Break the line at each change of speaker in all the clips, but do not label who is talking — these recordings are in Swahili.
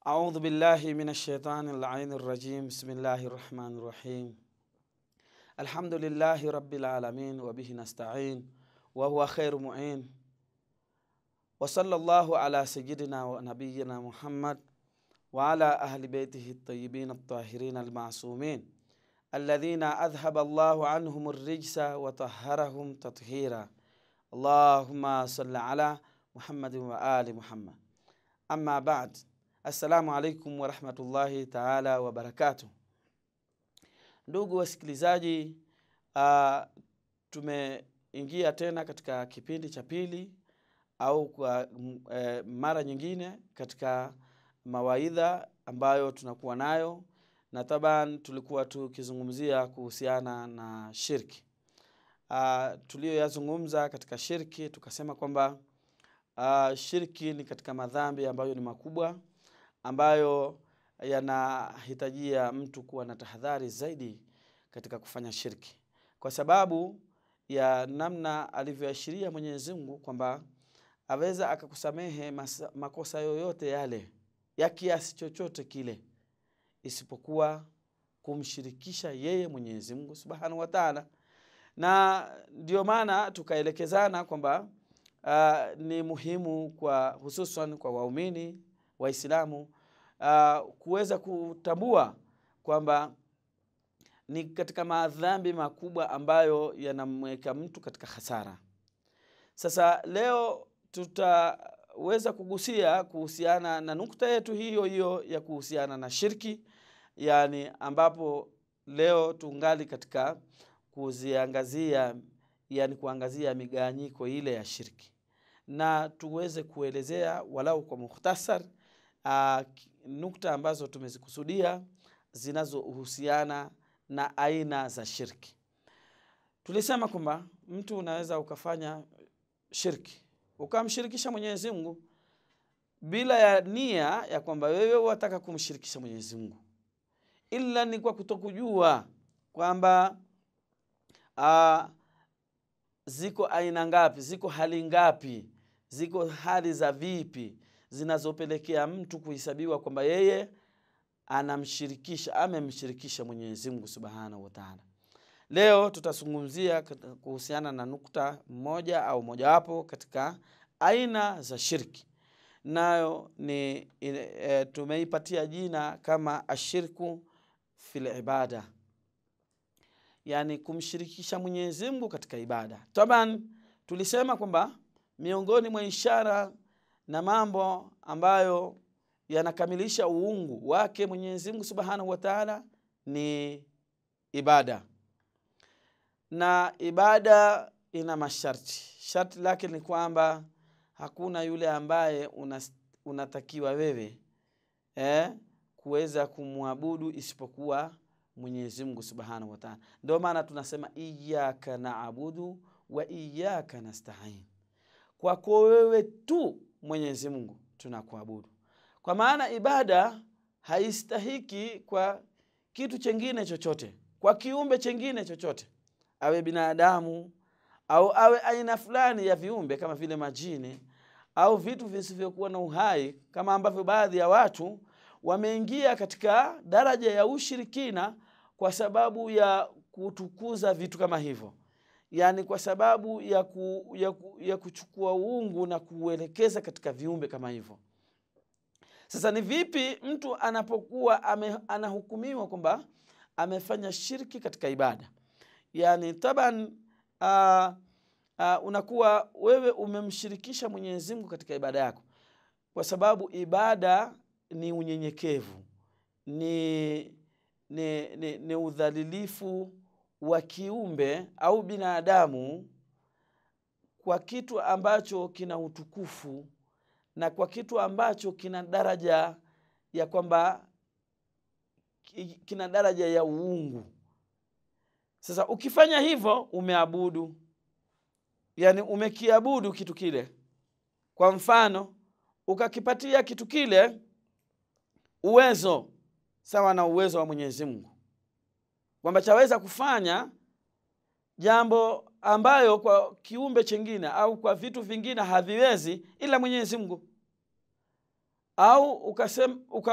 أعوذ بالله من الشيطان اللعين الرجيم. بسم الله الرحمن الرحيم. الحمد لله رب العالمين وبه نستعين وهو خير معين. وصلى الله على سيدنا ونبينا محمد وعلى أهل بيته الطيبين الطاهرين المعصومين الذين أذهب الله عنهم الرجس وطهرهم تطهيرا. اللهم صل على محمد وآل محمد. أما بعد. Assalamu alaikum wa rahmatullahi ta'ala wa barakatuh. Ndugu wasikilizaji, tumeingia tena katika kipindi cha pili au kwa mara nyingine katika mawaidha ambayo tunakuwa nayo, na taban tulikuwa tukizungumzia kuhusiana na shirki. Tuliyoyazungumza katika shirki, tukasema kwamba shirki ni katika madhambi ambayo ni makubwa, ambayo yanahitajia mtu kuwa na tahadhari zaidi katika kufanya shirki, kwa sababu ya namna alivyoashiria Mwenyezi Mungu kwamba aweza akakusamehe makosa yoyote yale ya kiasi chochote kile, isipokuwa kumshirikisha yeye Mwenyezi Mungu Subhanahu wa Ta'ala. Na ndio maana tukaelekezana kwamba ni muhimu kwa hususan kwa waumini Waislamu kuweza kutambua kwamba ni katika madhambi makubwa ambayo yanamweka mtu katika hasara. Sasa leo tutaweza kugusia kuhusiana na nukta yetu hiyo ya kuhusiana na shirki, yani ambapo leo tungali katika kuziangazia, yani kuangazia migawanyiko ile ya shirki, na tuweze kuelezea walau kwa mukhtasar nukta ambazo tumezikusudia zinazohusiana na aina za shirki. Tulisema kwamba mtu unaweza ukafanya shirki, ukamshirikisha Mwenyezi Mungu bila ya nia ya kwamba wewe unataka kumshirikisha Mwenyezi Mungu, ila ni kwa kutokujua kwamba ziko aina ngapi, ziko hali ngapi, ziko hali za vipi zinazopelekea mtu kuhesabiwa kwamba yeye amemshirikisha Mwenyezi Mungu Subhanahu wa Ta'ala. Leo tutazungumzia kuhusiana na nukta moja au mojawapo katika aina za shirki, nayo ni tumeipatia jina kama ashirku fil ibada, yani kumshirikisha Mwenyezi Mungu katika ibada. Taban tulisema kwamba miongoni mwa ishara na mambo ambayo yanakamilisha uungu wake Mwenyezi Mungu Subhanahu wa Ta'ala ni ibada. Na ibada ina masharti. Sharti lake ni kwamba hakuna yule ambaye unatakiwa wewe kuweza kumwabudu isipokuwa Mwenyezi Mungu Subhanahu wa Ta'ala. Ndio maana tunasema iyyaka na'budu wa iyyaka nasta'in. Kwako wewe tu Mwenyezi Mungu tunakuabudu. Kwa maana ibada haistahiki kwa kitu chengine chochote, kwa kiumbe chengine chochote, awe binadamu au awe aina fulani ya viumbe kama vile majini au vitu visivyokuwa na uhai, kama ambavyo baadhi ya watu wameingia katika daraja ya ushirikina kwa sababu ya kutukuza vitu kama hivyo, yani kwa sababu ya kuchukua uungu na kuelekeza katika viumbe kama hivyo. Sasa ni vipi mtu anapokuwa anahukumiwa kwamba amefanya shirki katika ibada? Yani taban unakuwa wewe umemshirikisha Mwenyezi Mungu katika ibada yako, kwa sababu ibada ni unyenyekevu, ni udhalilifu wa kiumbe au binadamu kwa kitu ambacho kina utukufu na kwa kitu ambacho kina daraja ya kwamba kina daraja ya uungu. Sasa ukifanya hivyo umeabudu, yani umekiabudu kitu kile. Kwa mfano ukakipatia kitu kile uwezo sawa na uwezo wa Mwenyezi Mungu, kwamba chaweza kufanya jambo ambayo kwa kiumbe chengine au kwa vitu vingine haviwezi ila Mwenyezi Mungu. Au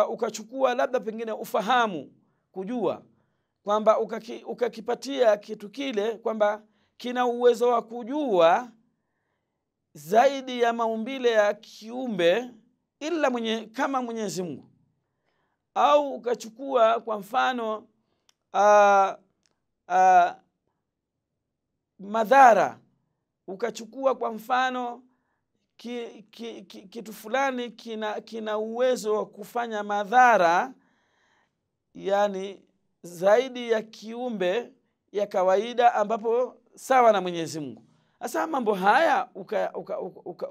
ukachukua labda pengine ufahamu, kujua kwamba ukakipatia kitu kile kwamba kina uwezo wa kujua zaidi ya maumbile ya kiumbe ila kama Mwenyezi Mungu. Au ukachukua kwa mfano madhara, ukachukua kwa mfano kitu fulani kina uwezo wa kufanya madhara, yani zaidi ya kiumbe ya kawaida ambapo sawa na Mwenyezi Mungu. Sasa mambo haya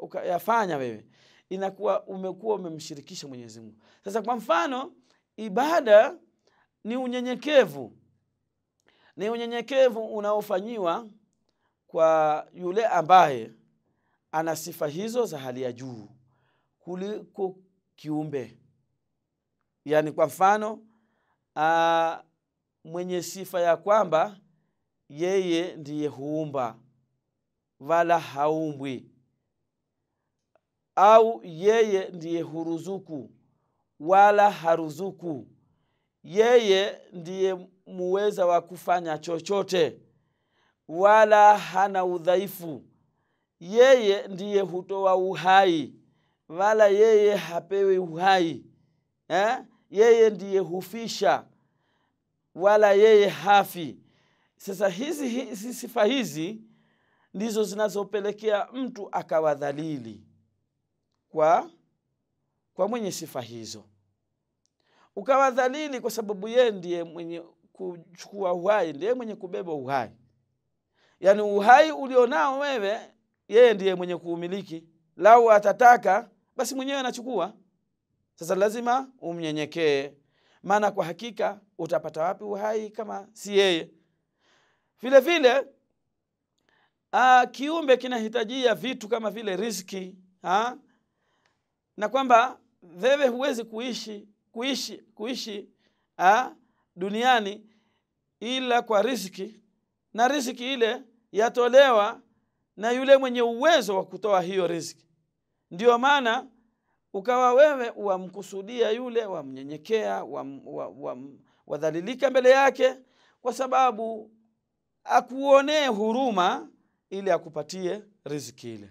ukayafanya wewe, inakuwa umekuwa umemshirikisha Mwenyezi Mungu. Sasa kwa mfano ibada ni unyenyekevu, ni unyenyekevu unaofanyiwa kwa yule ambaye ana sifa hizo za hali ya juu kuliko kiumbe. Yani kwa mfano mwenye sifa ya kwamba yeye ndiye huumba wala haumbwi, au yeye ndiye huruzuku wala haruzuku, yeye ndiye muweza wa kufanya chochote wala hana udhaifu, yeye ndiye hutoa uhai wala yeye hapewi uhai, yeye ndiye hufisha wala yeye hafi. Sasa hizi sifa hizi ndizo zinazopelekea mtu akawadhalili kwa mwenye sifa hizo. Ukawadhalili kwa sababu yeye ndiye mwenye kuchukua uhai, ndiye mwenye kubeba uhai. Yani uhai ulionao wewe, yeye ndiye mwenye kuumiliki. Lau atataka basi mwenyewe anachukua. Sasa lazima umnyenyekee, maana kwa hakika utapata wapi uhai kama si yeye? Vile vile kiumbe kinahitajia vitu kama vile riziki, na kwamba wewe huwezi kuishi duniani ila kwa riziki, na riziki ile yatolewa na yule mwenye uwezo wa kutoa hiyo riziki. Ndio maana ukawa wewe wamkusudia yule, wamnyenyekea, wadhalilika mbele yake kwa sababu akuonee huruma ili akupatie riziki ile.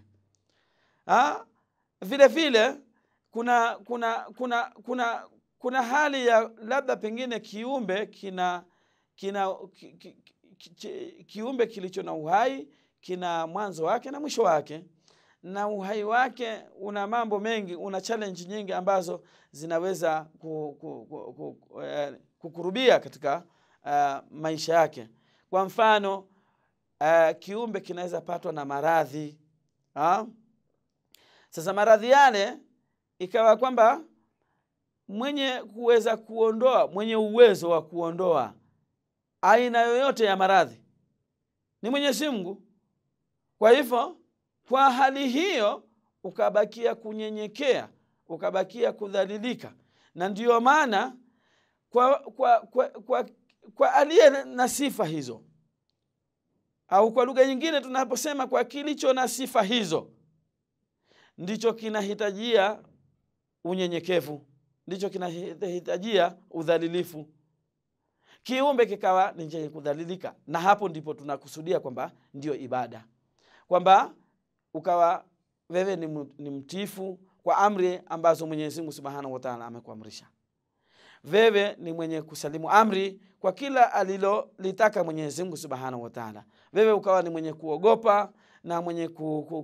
Vile vile kuna hali ya labda pengine kiumbe kilicho na uhai kina mwanzo wake na mwisho wake, na uhai wake una mambo mengi, una challenge nyingi ambazo zinaweza kukurubia katika maisha yake. Kwa mfano kiumbe kinaweza patwa na maradhi. Sasa maradhi yale ikawa kwamba mwenye kuweza kuondoa, mwenye uwezo wa kuondoa aina yoyote ya maradhi ni Mwenyezi Mungu. Kwa hivyo kwa hali hiyo ukabakia kunyenyekea, ukabakia kudhalilika. Na ndiyo maana kwa aliye na sifa hizo, au kwa lugha nyingine tunaposema kwa kilicho na sifa hizo, ndicho kinahitajia unyenyekevu, ndicho kinahitajia udhalilifu. Kiumbe kikawa ni chenye kudhalilika, na hapo ndipo tunakusudia kwamba ndio ibada, kwamba ukawa wewe ni mtifu kwa amri ambazo Mwenyezi Mungu Subhanahu wa Ta'ala amekuamrisha. Wewe ni mwenye kusalimu amri kwa kila alilolitaka Mwenyezi Mungu Subhanahu wa Ta'ala. Wewe ukawa ni mwenye kuogopa na mwenye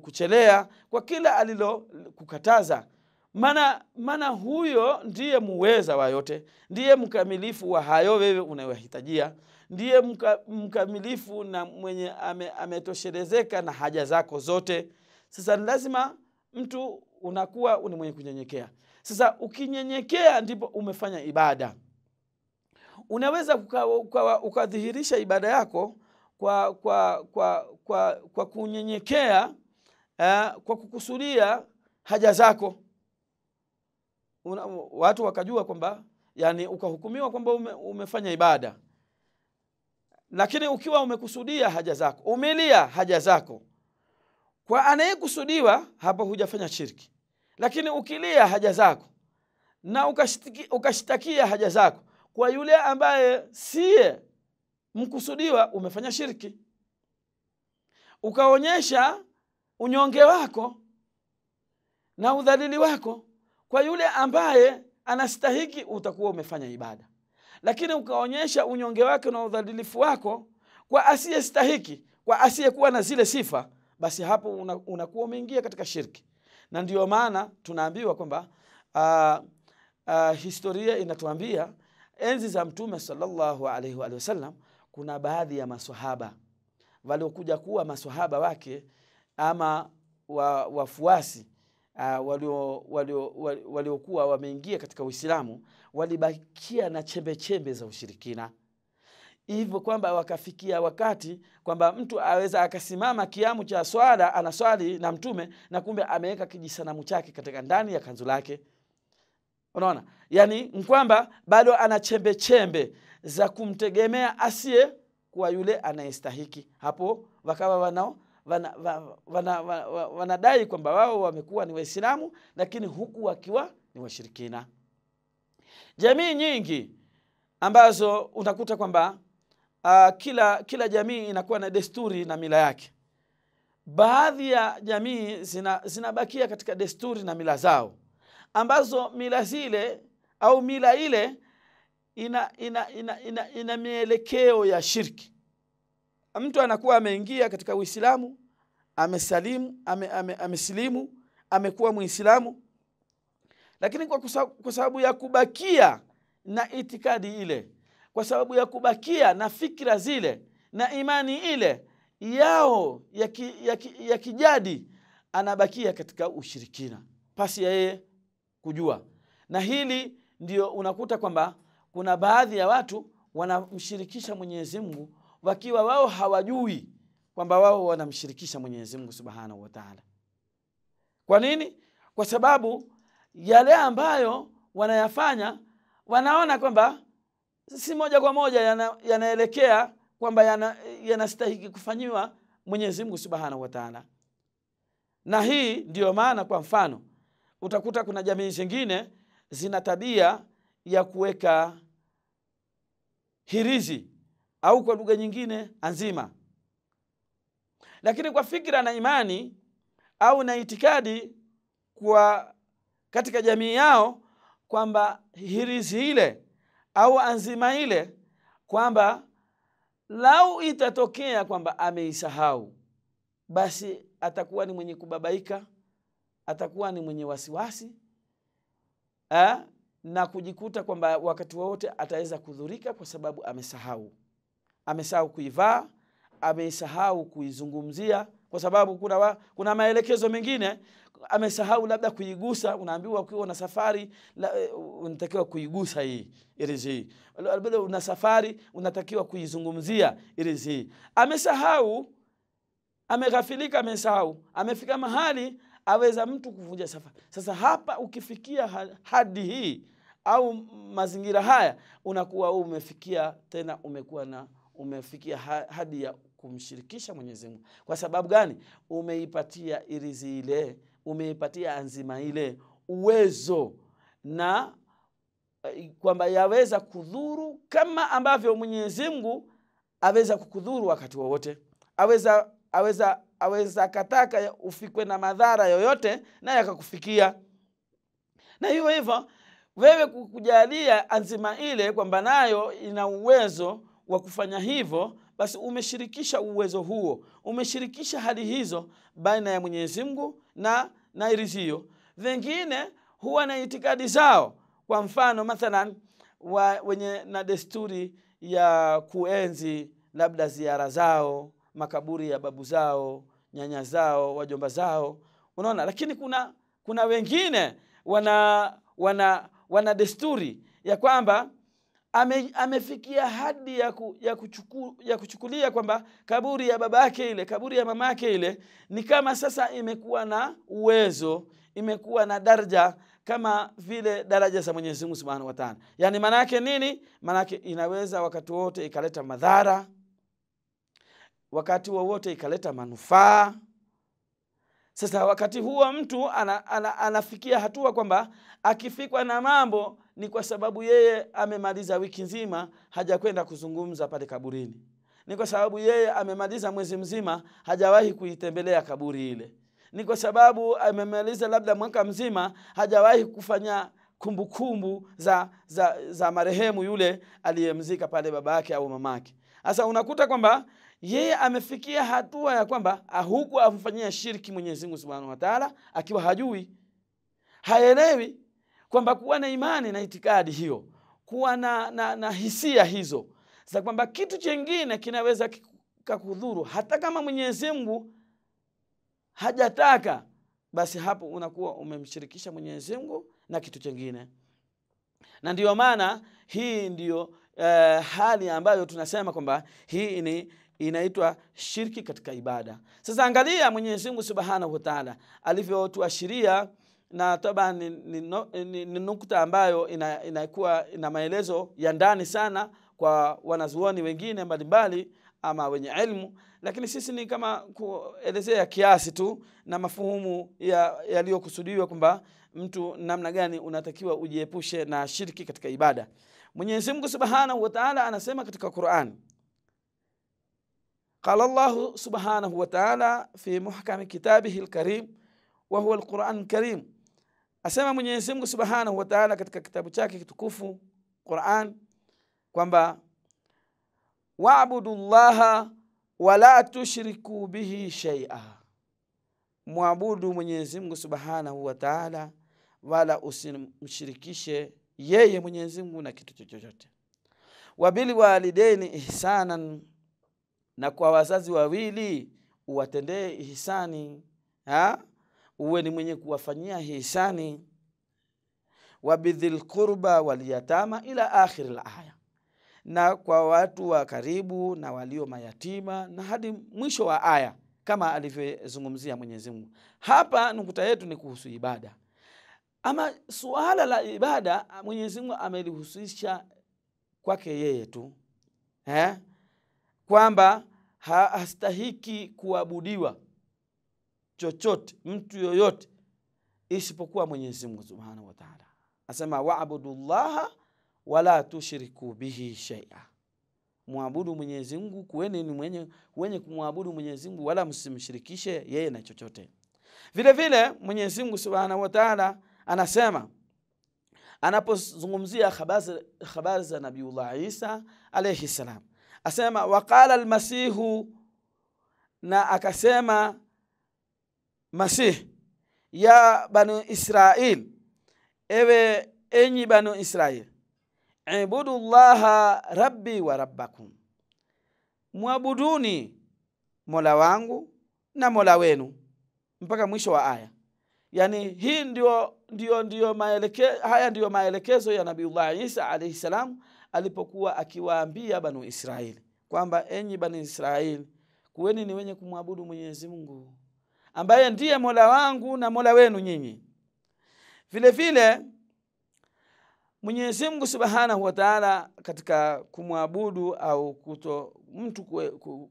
kuchelea kwa kila alilokukataza. Maana huyo ndiye muweza wa yote, ndiye mkamilifu wa hayo wewe unayohitajia, ndiye mkamilifu na mwenye ametoshelezeka na haja zako zote. Sasa lazima mtu unakuwa ni mwenye kunyenyekea. Sasa ukinyenyekea ndipo umefanya ibada. Unaweza ukadhihirisha ibada yako kwa kunyenyekea, kwa kukusudia haja zako. Watu wakajua kwamba yani ukahukumiwa kwamba umefanya ibada, lakini ukiwa umekusudia haja zako, umelia haja zako, kwa anayekusudiwa hapo hujafanya shirki. Lakini ukilia haja zako na ukashtakia haja zako kwa yule ambaye siye mkusudiwa, umefanya shirki. Ukaonyesha unyonge wako na udhalili wako kwa yule ambaye anastahiki, utakuwa umefanya ibada. Lakini ukaonyesha unyonge wako na udhalilifu wako kwa asiyestahiki, kwa asiyekuwa na zile sifa, basi hapo unakuwa umeingia katika shirki. Na ndio maana tunaambiwa kwamba historia inatuambia enzi za Mtume sallallahu alaihi wa sallam, kuna baadhi ya maswahaba waliokuja kuwa maswahaba wake ama wafuasi waliokuwa wameingia katika Uislamu, walibakia na chembe chembe za ushirikina, hivyo kwamba wakafikia wakati kwamba mtu aweza akasimama kiamu cha swala, anaswali na Mtume, na kumbe ameweka kijisanamu chake katika ndani ya kanzu lake. Unaona, yani kwamba bado ana chembe chembe za kumtegemea asiye kwa yule anayestahiki. Hapo wakawa wanadai kwamba wao wamekuwa ni Waislamu, lakini huku wakiwa ni washirikina. Jamii nyingi ambazo unakuta kwamba kila jamii inakuwa na desturi na mila yake. Baadhi ya jamii zinabakia katika desturi na mila zao, ambazo mila zile au mila ile ina mielekeo ya shirki. Mtu anakuwa ameingia katika Uislamu, amesilimu, amekuwa Muislamu, lakini kwa sababu ya kubakia na itikadi ile, kwa sababu ya kubakia na fikra zile na imani ile yao ya kijadi, anabakia katika ushirikina pasi ya yeye kujua. Na hili ndio unakuta kwamba kuna baadhi ya watu wanamshirikisha Mwenyezi Mungu wakiwa wao hawajui kwamba wao wanamshirikisha Mwenyezi Mungu Subhanahu wa Ta'ala. Kwa nini? Kwa sababu yale ambayo wanayafanya wanaona kwamba si moja kwa moja yanaelekea kwamba yanastahili kufanyiwa Mwenyezi Mungu Subhanahu wa Ta'ala. Na hii ndio maana kwa mfano utakuta kuna jamii zingine zina tabia ya kuweka hirizi au kwa lugha nyingine anzima, lakini kwa fikra na imani au na itikadi kwa katika jamii yao kwamba hirizi ile au anzima ile, kwamba lau itatokea kwamba ameisahau, basi atakuwa ni mwenye kubabaika, atakuwa ni mwenye wasiwasi na kujikuta kwamba wakati wote ataweza kudhurika, kwa sababu amesahau kuivaa, amesahau kuizungumzia, kwa sababu kuna maelekezo mengine amesahau labda kuigusa. Unaambiwa ukiwa na safari unatakiwa kuigusa hii irizi, labda una safari unatakiwa kuizungumzia irizi. Amesahau, ameghafilika, amesahau, amefika mahali aweza mtu kuvunja safari. Sasa hapa ukifikia hadi hii au mazingira haya, unakuwa umefikia tena umefikia hadi ya kumshirikisha Mwenyezi Mungu. Kwa sababu gani? Umeipatia irizi ile, umeipatia anzima ile uwezo na kwamba yaweza kudhuru kama ambavyo Mwenyezi Mungu aweza kukudhuru wakati wowote. Aweza kataka ufikwe na madhara yoyote na yakakufikia. Na hivyo wewe kujalia anzima ile kwamba nayo ina uwezo wa kufanya hivyo, basi umeshirikisha uwezo huo, umeshirikisha hali hizo baina ya Mwenyezi Mungu na irizio. Wengine huwa na itikadi zao, kwa mfano mathalan wenye na desturi ya kuenzi labda ziara zao, makaburi ya babu zao, nyanya zao, wajomba zao, unaona. Lakini kuna wengine wana desturi ya kwamba amefikia hadi ya kuchukulia kwamba kaburi ya baba yake ile, kaburi ya mama yake ile ni kama sasa imekuwa na uwezo, imekuwa na daraja kama vile daraja za Mwenyezi Mungu Subhanahu wa Ta'ala. Yani maana yake nini? Maana yake inaweza wakati wote ikaleta madhara, wakati wowote ikaleta manufaa. Sasa wakati huo mtu anafikia hatua kwamba akifikwa na mambo ni kwa sababu yeye amemaliza wiki nzima hajakwenda kuzungumza pale kaburini. Ni kwa sababu yeye amemaliza mwezi mzima hajawahi kuitembelea kaburi ile. Ni kwa sababu amemaliza labda mwaka mzima hajawahi kufanya kumbukumbu za marehemu yule aliyemzika pale babake au mamake. Sasa unakuta kwamba yeye amefikia hatua ya kwamba huku amfanyia shirki Mwenyezi Mungu Subhanahu wa Ta'ala akiwa hajui, haelewi kwamba kuwa na imani na itikadi hiyo, kuwa na hisia hizo za kwamba kitu kingine kinaweza kukudhuru hata kama Mwenyezi Mungu hajataka, basi hapo unakuwa umemshirikisha Mwenyezi Mungu na kitu kingine. Na ndiyo maana hii ndiyo hali ambayo tunasema kwamba hii inaitwa shirki katika ibada. Sasa angalia Mwenyezi Mungu Subhanahu wa Ta'ala alivyotuashiria, na toba ni nukta ambayo inakuwa ina maelezo ya ndani sana kwa wanazuoni wengine mbalimbali ama wenye ilmu, lakini sisi ni kama kuelezea kiasi tu na mafuhumu yaliyokusudiwa kwamba mtu namna gani unatakiwa ujiepushe na shirki katika ibada. Mwenyezi Mungu Subhanahu wa Ta'ala anasema katika Qur'an, قال الله سبحانه وتعالى في محكم كتابه الكريم وهو القرآن الكريم. Asema Mwenyezi Mungu Subhanahu wa Ta'ala katika kitabu chake kitukufu Qur'an kwamba wa'budullaha wa la tushriku bihi shay'a, muabudu Mwenyezi Mungu Subhanahu wa Ta'ala wala usimshirikishe yeye Mwenyezi Mungu na kitu chochote. Wa bil walidaini ihsanan, na kwa wazazi wawili uwatendee ihsani, uwe ni mwenye kuwafanyia ihsani. Wa bidhil qurba wal yatama ila akhir al-aya, na kwa watu wa karibu na walio mayatima na hadi mwisho wa aya kama alivyozungumzia Mwenyezi Mungu. Hapa nukta yetu ni kuhusu ibada. Ama suala la ibada Mwenyezi Mungu amelihusisha kwake yeye tu, kwamba hastahiki kuabudiwa chochote mtu yoyote isipokuwa Mwenyezi Mungu Subhanahu wa Ta'ala. Asema wa'budullaha wala tushriku bihi shay'a, muabudu Mwenyezi Mungu, kuweni ni wenye kumwabudu Mwenyezi Mungu wala msimshirikishe yeye na chochote. Vile vile Mwenyezi Mungu Subhanahu wa Ta'ala anasema anapozungumzia habari za Nabiullah Isa alayhi salam, asema waqala almasihu, na akasema Masih, ya banu Israil, ewe enyi banu Israil, ibudullaha rabbi wa rabbakum, muabuduni Mola wangu na Mola wenu, mpaka mwisho wa aya. Yani hii ndio haya ndio maelekezo ya Nabiullah Isa alayhi salam alipokuwa akiwaambia banu Israili kwamba enyi banu Israili, kuweni ni wenye kumwabudu Mwenyezi Mungu ambaye ndiye Mola wangu na Mola wenu nyinyi. Vile vile Mwenyezi Mungu Subhanahu wa Ta'ala katika kumwabudu au mtu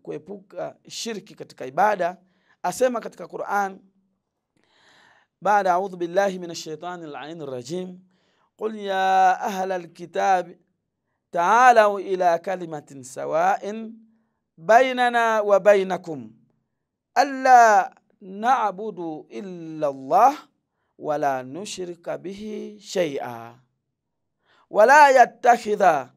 kuepuka shirki katika ibada asema katika Qur'an, baada a'udhu billahi minash shaitanir la'inir rajim, qul ya ahlal kitab ta'alu ila kalimatin sawa'in bainana wa bainakum alla na'budu illa Allah wa la nushrika bihi shay'a wa la yattakhidha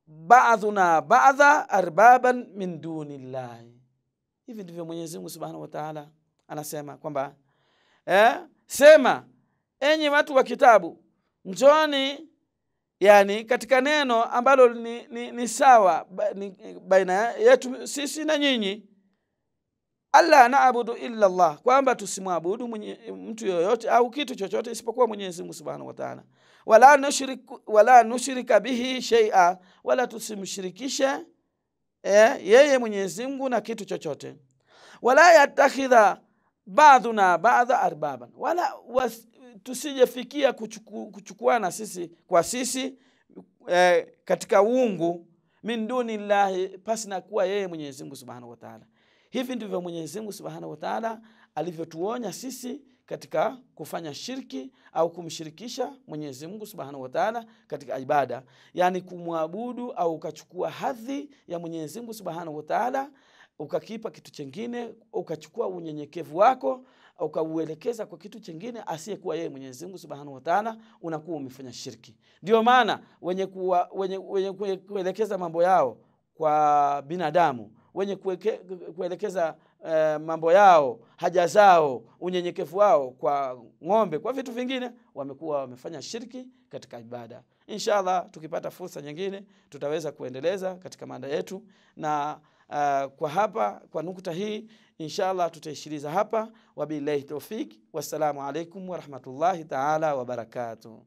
ba'duna ba'dha arbaban min dunillahi. Hivi ndivyo Mwenyezi Mungu Subhanahu wa Ta'ala anasema kwamba sema enyi watu wa kitabu, njoni yani katika neno ambalo ni sawa baina yetu sisi na nyinyi, alla na'budu illa Allah, kwamba tusimwabudu mtu yoyote au kitu chochote isipokuwa Mwenyezi Mungu Subhanahu wa Ta'ala, wala nushrika bihi shay'a, wala tusimshirikishe yeye Mwenyezi Mungu na kitu chochote, wala yattakhidha baadhuna baadha arbaban, wala tusijefikia kuchukuana sisi kwa sisi katika uungu min dunillahi, pasi na kuwa yeye Mwenyezi Mungu Subhanahu wa Ta'ala. Hivi ndivyo Mwenyezi Mungu Subhanahu wa Ta'ala alivyotuonya sisi katika kufanya shirki au kumshirikisha Mwenyezi Mungu Subhanahu wa Ta'ala katika ibada, yani kumwabudu au ukachukua hadhi ya Mwenyezi Mungu Subhanahu wa Ta'ala ukakipa kitu kingine, ukachukua unyenyekevu wako ukauelekeza kwa kitu kingine asiyekuwa yeye Mwenyezi Mungu Subhanahu wa Ta'ala, unakuwa umefanya shirki. Ndio maana wenye kuelekeza mambo yao kwa binadamu, wenye kuelekeza mambo yao, haja zao, unyenyekevu wao kwa ng'ombe, kwa vitu vingine, wamekuwa wamefanya shirki katika ibada. Inshallah tukipata fursa nyingine tutaweza kuendeleza katika mada yetu, na kwa hapa kwa nukta hii inshallah tutaishiriza hapa. Wabillahi tawfik, wassalamu alaikum warahmatullahi ta'ala wabarakatuh.